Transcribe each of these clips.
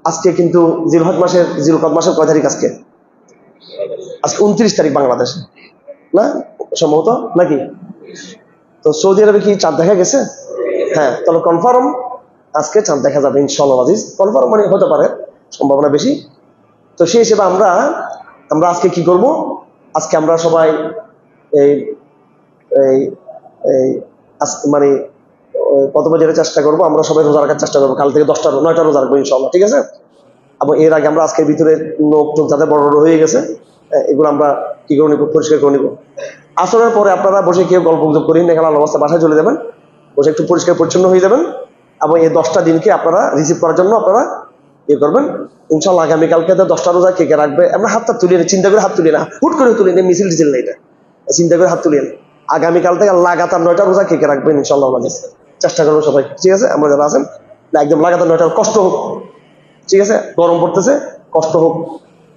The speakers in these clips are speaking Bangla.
আজকে কিন্তু জিলকদ মাসের কয় তারিখ? আজকে 29 তারিখ বাংলাদেশে, না সম্ভবত নাকি? তো সৌদি আরবে কি চাঁদ দেখা গেছে? হ্যাঁ, তাহলে কনফার্ম আজকে চাঁদ দেখা যাবে ইনশাআল্লাহ আজিজ। কনফার্ম মানে হতে পারে, সম্ভাবনা বেশি। তো সেই হিসেবে আমরা আজকে কি করব? আজকে আমরা সবাই এই এই এই মানে কত বছরের চেষ্টা করবো, আমরা সবাই রোজা রাখার চেষ্টা করবো। কাল থেকে 9টা রোজা রাখবো ইনশাআল্লাহ, ঠিক আছে? এবং এর আগে আমরা আজকের ভিতরে নোখ যাদের বড় বড় হয়ে গেছে এগুলো আমরা কি করে নিব? পরিষ্কার করে নিব। আসরের পরে আপনারা বসে কেউ গল্প গুজব করেন না, খেলার অবস্থা বাসায় চলে যাবেন, বসে একটু পরিষ্কার পরিচ্ছন্ন হয়ে যাবেন। এবং এই 10টা দিনকে আপনারা রিসিভ করার জন্য আপনারা ইয়ে করবেন ইনশাআল্লাহ। আগামীকালকে 10টা রোজা কে কে রাখবে? আমরা হাতটা তুলি না, চিন্তা করে হাত তুলি না, হুট করে তুলি না, মিছিল টিছিল না, এটা চিন্তা করে হাত তুলি না। আগামীকাল থেকে লাগাতার 9টা রোজা কে কে রাখবেন ইনশাআল্লাহ আজিজ। চেষ্টা করবো সবাই, ঠিক আছে? আমরা যারা আছেন একদম লাগাতার 9টা, কষ্ট হোক, ঠিক আছে? গরম পড়তেছে, কষ্ট হোক,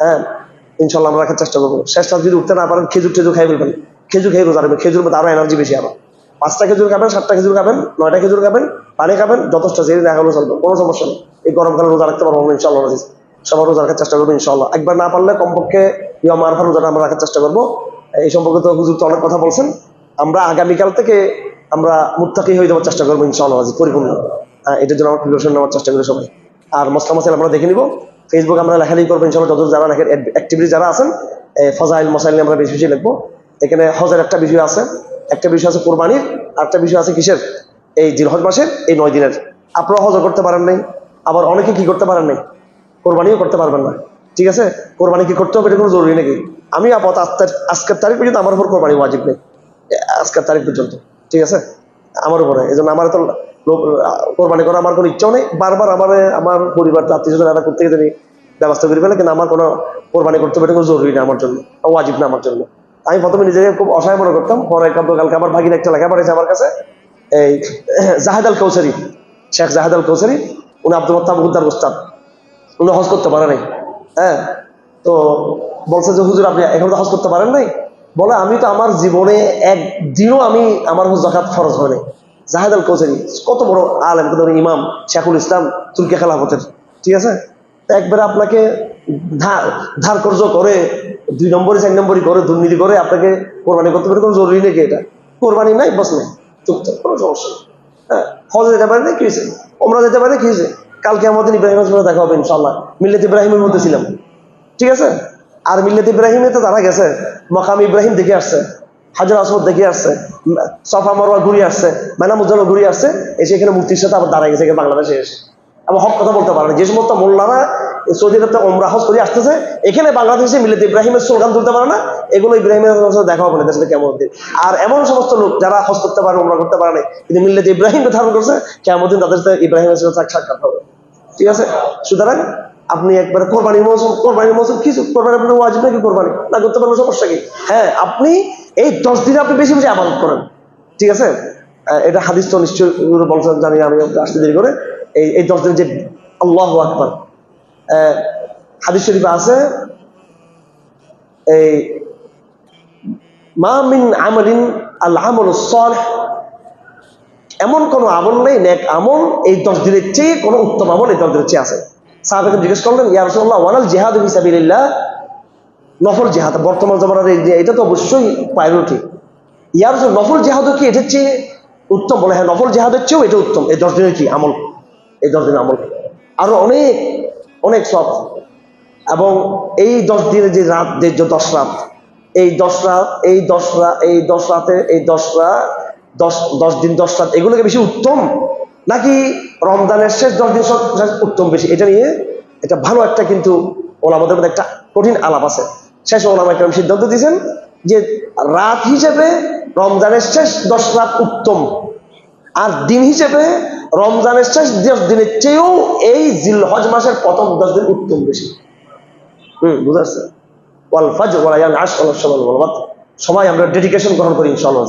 হ্যাঁ ইনশাআল্লাহ আমরা রাখার চেষ্টা করবো। শেষটা যদি উঠতে না পারেন, খেজুর খাই ফেলবেন, খেজুর খেয়ে রোজা রাখবেন। খেজুর মধ্যে আরো এনার্জি বেশি। আবার 5টা খেজুর খাবেন, 7টা খেজুর খাবেন, 9টা খেজুর খাবেন, পানি খাবেন, যথেষ্ট। যে দেখা হলো চলবে, কোনো সমস্যা নেই। এই গরমকালে রোজা রাখতে পারবো ইনশাআল্লাহ আজিজ। সবার রোজা রাখার চেষ্টা করবো ইনশাআল্লাহ। একবার না পারলে কমপক্ষে ইয়ম আরফা রোজাটা আমরা রাখার চেষ্টা করবো। এই সম্পর্কে তো হুজুর তো অনেক কথা বলছেন। আমরা আগামীকাল থেকে আমরা মুত্তাকি হয়ে যাওয়ার চেষ্টা করবো ইনশাআল্লাহ আজিজ, পরিপূর্ণ। এটার জন্য আমরা প্রিপারেশন নেওয়ার চেষ্টা করি সবাই। আর মসলা মশাইল আমরা দেখে নিব, ফেসবুকে আমরা লেখালেখি করবো ইনশাআল্লাহ। যত যারা অ্যাক্টিভিটি যারা আছেন, ফজাইল মশাইল নিয়ে আমরা বেশি বেশি লিখবো। এখানে হজের একটা বিষয় আছে, একটা বিষয় আছে কোরবানির, আর একটা বিষয় আছে কিসের? এই জিলহজ মাসের এই 9 দিনের। আপনারা হজও করতে পারেন নাই, আবার অনেকে কি করতে পারেন নাই, কোরবানিও করতে পারবেন না, ঠিক আছে? কোরবানি কি করতে হবে এটা কোনো জরুরি নাকি? আমি আজকের তারিখ পর্যন্ত আমার উপর কোরবানি ওয়াজিব নেই, আজকের তারিখ পর্যন্ত, ঠিক আছে? আমার উপরে। এই জন্য আমার তো কোরবানি করা আমার কোনো ইচ্ছাও নেই। বারবার আমার পরিবার আত্মীয় স্বজন এরা করতে গেলে ব্যবস্থা করে ফেলে, কিন্তু আমার কোনো কোরবানি করতে হবে এটা কোনো জরুরি না আমার জন্য, ওয়াজিব না আমার জন্য। আমি প্রথমে নিজেকে খুব অসহায় মনে করতাম। পরে কালকে আমার ভাগিনা একটা লেখা পাঠিয়েছে আমার কাছে, এই জাহেদ আল কৌসারি, শেখ জাহেদ আল কৌসারি, উনি আব্দুল মোত্তাব উদ্দার উস্তাদ, উনি হজ করতে পারে নাই। হ্যাঁ, তো বলছে যে হুজুর আপনি এখন তো হজ করতে পারেন নাই। বলে আমি তো আমার জীবনে একদিনও আমার হজ যাকাত ফরজ হয় নাই। জাহেদ আল কৌসারি কত বড় আলেম, কত বড় ইমাম, শেখুল ইসলাম তুর্কি খেলাফতের, ঠিক আছে? একবারে আপনাকে ধার কর্জ করে 2 নম্বরই 4 নম্বরই করে দুর্নীতি করে আপনাকে কোরবানি করতে পারে কোনো জরুরি নেই। এটা কোরবানি নাই, বস নাই, চুপচাপ, কোনো সমস্যা নেই। হ্যাঁ, হজ যেতে পারে না, কি হয়েছে? ওমরা যেতে পারে, কি হয়েছে? কালকে আমাদের ইব্রাহিমের সাথে দেখা হবে ইনশাআল্লাহ। মিল্লাত ইব্রাহিমের মধ্যে ছিলাম, ঠিক আছে? আর মিল্লাত ইব্রাহিমে তো তারা গেছে, মাকাম ইব্রাহিম দেখে আসছে, হাজর আসওয়াদ দেখে আসছে, সফা মারওয়া ঘুরিয়ে আসছে, মেনা মুজাল্লা ঘুরিয়ে আসছে, এসে এখানে মুফতির সাথে আবার দাঁড়ায় গেছে বাংলাদেশে এসে। আবার হক কথা বলতে পারে না। যে সমস্ত মোল্লারা সৌদি আরবে ওমরা হজ করে আসতেছে, এখানে বাংলাদেশে মিল্লাত ইব্রাহিমের স্লোগান তুলতে পারে না, এগুলো ইব্রাহিমের সাথে দেখা হবে না দেশে কেমন দিন। আর এমন সমস্ত লোক যারা হজ করতে পারে, ওমরা করতে পারে না, কিন্তু মিল্লাত ইব্রাহিমকে ধারণ করছে, কেমন দিন তাদের সাথে ইব্রাহিমের সাথে সাক্ষাৎ হবে, ঠিক আছে? সুতরাং আপনি একবারে কোরবানির মৌসুম কিছু কোরবানি আপনার ওয়াজিব নাকি? কোরবানি না করতে পারবেন, সমস্যা কি? হ্যাঁ, আপনি এই 10 দিনে আপনি বেশি বেশি ইবাদত করেন, ঠিক আছে? এটা হাদিস তো নিশ্চয়ই বলছেন, জানি আমি আসতে দেরি করে। এই 10 দিন যে আল্লাহু আকবার, হাদিস শরীফে আছে, এই মা মিন আমালিন আল আমালুস সালিহ, এমন কোন আমল নেই, নেক আমল এই 10 দিনের চেয়ে কোন উত্তম আমল এই 10 দিনের চেয়ে আছে। সাহাবাকে জিজ্ঞেস করলেন, ইয়া রাসূলুল্লাহ ওয়ালাল জিহাদু ফি সাবিলিল্লাহ, নফল জিহাদ বর্তমান জামানার এটা তো অবশ্যই প্রায়োরিটি। ইয়া রাসূল নফল জিহাদও কি এটার চেয়ে উত্তম? বলে হ্যাঁ, নফল জিহাদের চেয়েও এটা উত্তম। এই 10 দিনের কি আমল, এই 10 দিনের আমল আরো অনেক অনেক সব। এবং এই 10 দিনের যে রাত, যে 10 রাত, এই 10 রাত, এই 10 রাত, এই 10 রাতে, এই 10 রাত, 10 দিন 10 রাত, এগুলোকে বেশি উত্তম নাকি রমজানের শেষ 10 দিন উত্তম বেশি? এটা নিয়ে এটা ভালো একটা কিন্তু ওলামাদের মধ্যে একটা কঠিন আলাপ আছে। শেষ ওলামা একরাম সিদ্ধান্ত দিয়েছেন যে রাত হিসেবে রমজানের শেষ 10 রাত উত্তম, আর দিন হিসেবে রমজানের শেষ 10 দিনের চেয়েও এই জিলহজ মাসের প্রথম 10 দিন উত্তম বেশি। বুঝা যাচ্ছে? ওয়াল ফাজর ওয়া লায়ালিন আশর ওয়াল শাফা'i ওয়াল ওয়াতর, সবাই আমরা ডেডিকেশন গ্রহণ করি ইনশাআল্লাহ।